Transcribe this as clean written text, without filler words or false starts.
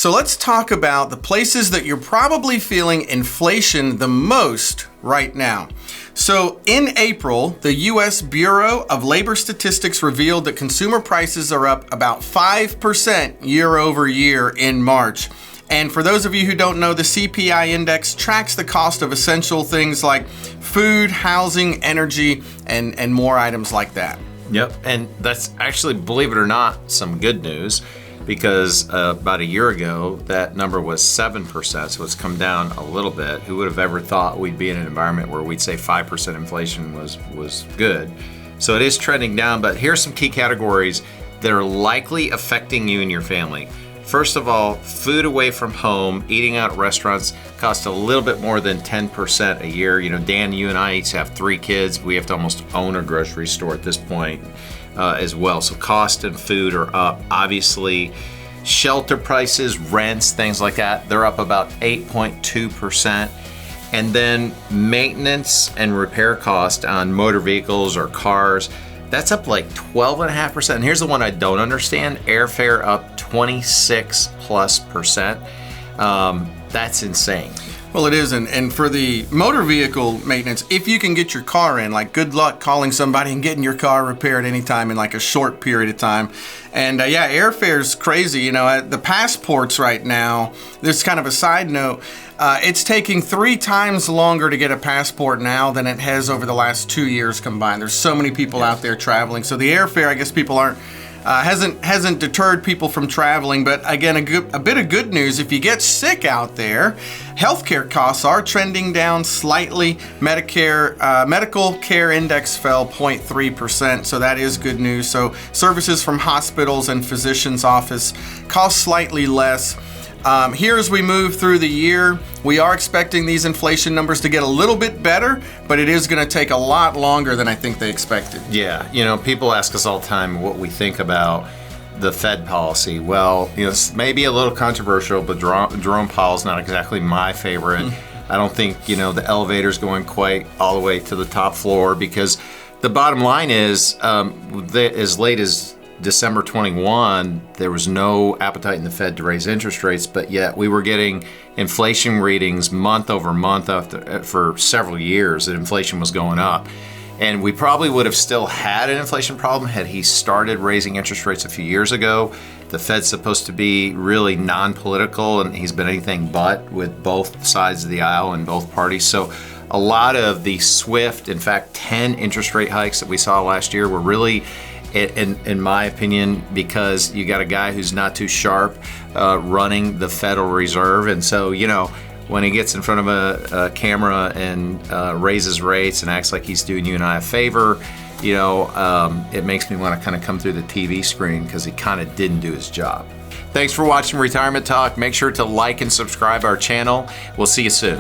So let's talk about the places that you're probably feeling inflation the most right now. So in April, the U.S. Bureau of Labor Statistics revealed that consumer prices are up about 5% year over year in March. And for those of you who don't know, the CPI index tracks the cost of essential things like food, housing, energy, and more items like that. Yep, and that's actually, believe it or not, some good news, because about a year ago, that number was 7%, so it's come down a little bit. Who would have ever thought we'd be in an environment where we'd say 5% inflation was good? So it is trending down, but here's some key categories that are likely affecting you and your family. First of all, food away from home, eating out at restaurants costs a little bit more than 10% a year. You know, Dan, you and I each have 3 kids. We have to almost own a grocery store at this point as well. So cost and food are up. Obviously, shelter prices, rents, things like that, they're up about 8.2%. And then maintenance and repair cost on motor vehicles or cars, that's up like 12.5%. And here's the one I don't understand. Airfare up 26+%. That's insane. Well, it is, and for the motor vehicle maintenance, if you can get your car in, like good luck calling somebody and getting your car repaired anytime in like a short period of time. And yeah, airfare's crazy. You know, the passports right now, this kind of a side note, it's taking 3 times longer to get a passport now than it has over the last 2 years combined. There's so many people out there traveling. So the airfare, I guess people aren't, hasn't deterred people from traveling. But again, a bit of good news, if you get sick out there, healthcare costs are trending down slightly. Medical care index fell 0.3%, so that is good news. So services from hospitals and physicians' office cost slightly less. Here as we move through the year, we are expecting these inflation numbers to get a little bit better, but it is going to take a lot longer than I think they expected. Yeah, you know, people ask us all the time what we think about the Fed policy. Well, you know, it's maybe a little controversial, but Jerome Powell's not exactly my favorite. I don't think, you know, the elevator's going quite all the way to the top floor, because the bottom line is as late as December 21, there was no appetite in the Fed to raise interest rates, but yet we were getting inflation readings month over month for several years that inflation was going up. And we probably would have still had an inflation problem had he started raising interest rates a few years ago. The Fed's supposed to be really non-political, and he's been anything but with both sides of the aisle and both parties. So a lot of the swift, in fact, 10 interest rate hikes that we saw last year were really, in my opinion, because you got a guy who's not too sharp running the Federal Reserve. And so, you know, when he gets in front of a camera and raises rates and acts like he's doing you and I a favor, you know, it makes me want to kind of come through the TV screen, because he kind of didn't do his job. Thanks for watching Retirement Talk. Make sure to like and subscribe our channel. We'll see you soon.